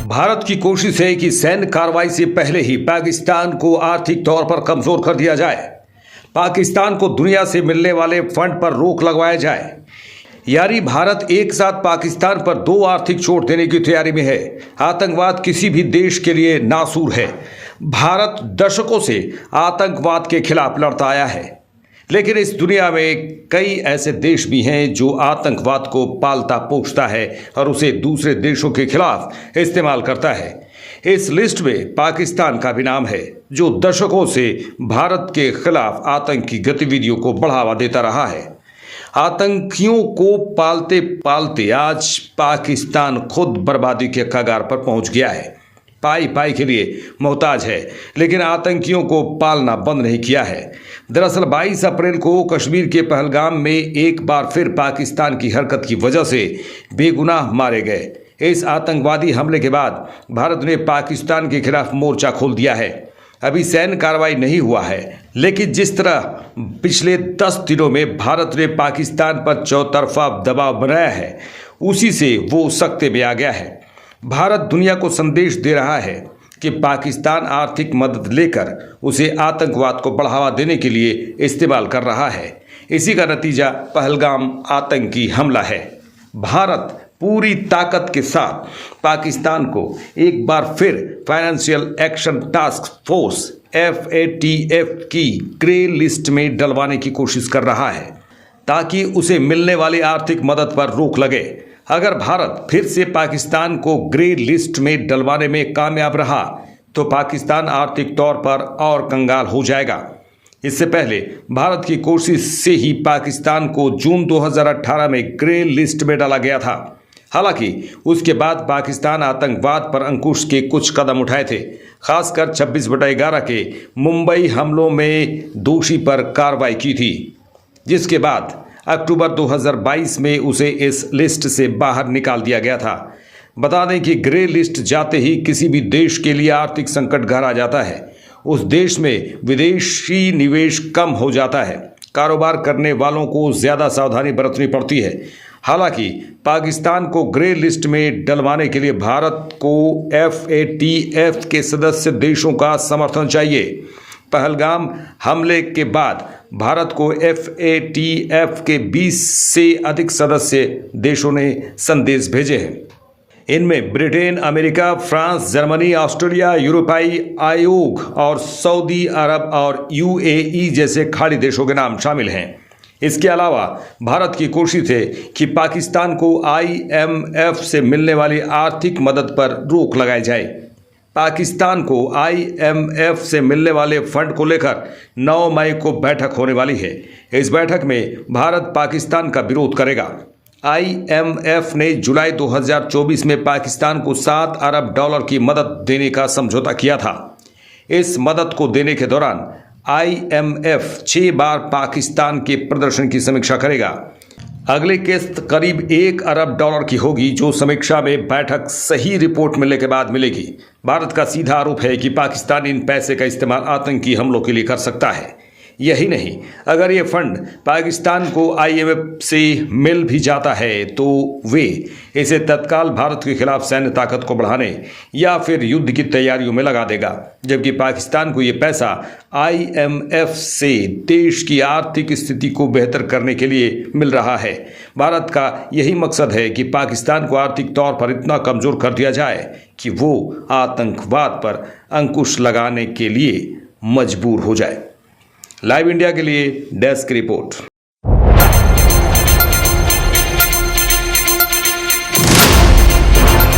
भारत की कोशिश है कि सैन्य कार्रवाई से पहले ही पाकिस्तान को आर्थिक तौर पर कमजोर कर दिया जाए। पाकिस्तान को दुनिया से मिलने वाले फंड पर रोक लगवाया जाए। यानी भारत एक साथ पाकिस्तान पर दो आर्थिक चोट देने की तैयारी में है। आतंकवाद किसी भी देश के लिए नासूर है। भारत दशकों से आतंकवाद के खिलाफ लड़ता आया है, लेकिन इस दुनिया में कई ऐसे देश भी हैं जो आतंकवाद को पालता पोषता है और उसे दूसरे देशों के खिलाफ इस्तेमाल करता है। इस लिस्ट में पाकिस्तान का भी नाम है, जो दशकों से भारत के खिलाफ आतंकी गतिविधियों को बढ़ावा देता रहा है। आतंकियों को पालते पालते आज पाकिस्तान खुद बर्बादी के कगार पर पहुंच गया है। पाई पाई के लिए मोहताज है, लेकिन आतंकियों को पालना बंद नहीं किया है। दरअसल 22 अप्रैल को कश्मीर के पहलगाम में एक बार फिर पाकिस्तान की हरकत की वजह से बेगुनाह मारे गए। इस आतंकवादी हमले के बाद भारत ने पाकिस्तान के खिलाफ मोर्चा खोल दिया है। अभी सैन्य कार्रवाई नहीं हुआ है, लेकिन जिस तरह पिछले 10 दिनों में भारत ने पाकिस्तान पर चौतरफा दबाव बनाया है, उसी से वो सख्ते में आ गया है। भारत दुनिया को संदेश दे रहा है कि पाकिस्तान आर्थिक मदद लेकर उसे आतंकवाद को बढ़ावा देने के लिए इस्तेमाल कर रहा है। इसी का नतीजा पहलगाम आतंकी हमला है। भारत पूरी ताकत के साथ पाकिस्तान को एक बार फिर financial action task force FATF की ग्रे लिस्ट में डलवाने की कोशिश कर रहा है, ताकि उसे मिलने वाली आर्थिक मदद पर रोक लगे। अगर भारत फिर से पाकिस्तान को ग्रे लिस्ट में डलवाने में कामयाब रहा तो पाकिस्तान आर्थिक तौर पर और कंगाल हो जाएगा। इससे पहले भारत की कोशिश से ही पाकिस्तान को जून 2018 में ग्रे लिस्ट में डाला गया था। हालांकि उसके बाद पाकिस्तान आतंकवाद पर अंकुश के कुछ कदम उठाए थे, खासकर 26/11 के मुंबई हमलों में दोषी पर कार्रवाई की थी, जिसके बाद अक्टूबर 2022 में उसे इस लिस्ट से बाहर निकाल दिया गया था। बता दें कि ग्रे लिस्ट जाते ही किसी भी देश के लिए आर्थिक संकट गहरा जाता है। उस देश में विदेशी निवेश कम हो जाता है। कारोबार करने वालों को ज़्यादा सावधानी बरतनी पड़ती है। हालांकि पाकिस्तान को ग्रे लिस्ट में डलवाने के लिए भारत को FATF के सदस्य देशों का समर्थन चाहिए। पहलगाम हमले के बाद भारत को FATF के 20 से अधिक सदस्य देशों ने संदेश भेजे हैं। इनमें Britain, America, France, Germany, Australia, यूरोपीय आयोग और सऊदी अरब और UAE जैसे खाड़ी देशों के नाम शामिल हैं। इसके अलावा भारत की कोशिश है कि पाकिस्तान को IMF से मिलने वाली आर्थिक मदद पर रोक लगाई जाए। पाकिस्तान को IMF से मिलने वाले फंड को लेकर 9 मई को बैठक होने वाली है। इस बैठक में भारत पाकिस्तान का विरोध करेगा। IMF ने जुलाई 2024 में पाकिस्तान को $7 अरब की मदद देने का समझौता किया था। इस मदद को देने के दौरान IMF 6 बार पाकिस्तान के प्रदर्शन की समीक्षा करेगा। अगली किस्त करीब $1 अरब की होगी, जो समीक्षा में बैठक सही रिपोर्ट मिलने के बाद मिलेगी। भारत का सीधा आरोप है कि पाकिस्तान इन पैसे का इस्तेमाल आतंकी हमलों के लिए कर सकता है। यही नहीं, अगर ये फंड पाकिस्तान को IMF से मिल भी जाता है तो वे इसे तत्काल भारत के खिलाफ सैन्य ताकत को बढ़ाने या फिर युद्ध की तैयारियों में लगा देगा, जबकि पाकिस्तान को ये पैसा IMF से देश की आर्थिक स्थिति को बेहतर करने के लिए मिल रहा है। भारत का यही मकसद है कि पाकिस्तान को आर्थिक तौर पर इतना कमज़ोर कर दिया जाए कि वो आतंकवाद पर अंकुश लगाने के लिए मजबूर हो जाए। लाइव इंडिया के लिए डेस्क रिपोर्ट।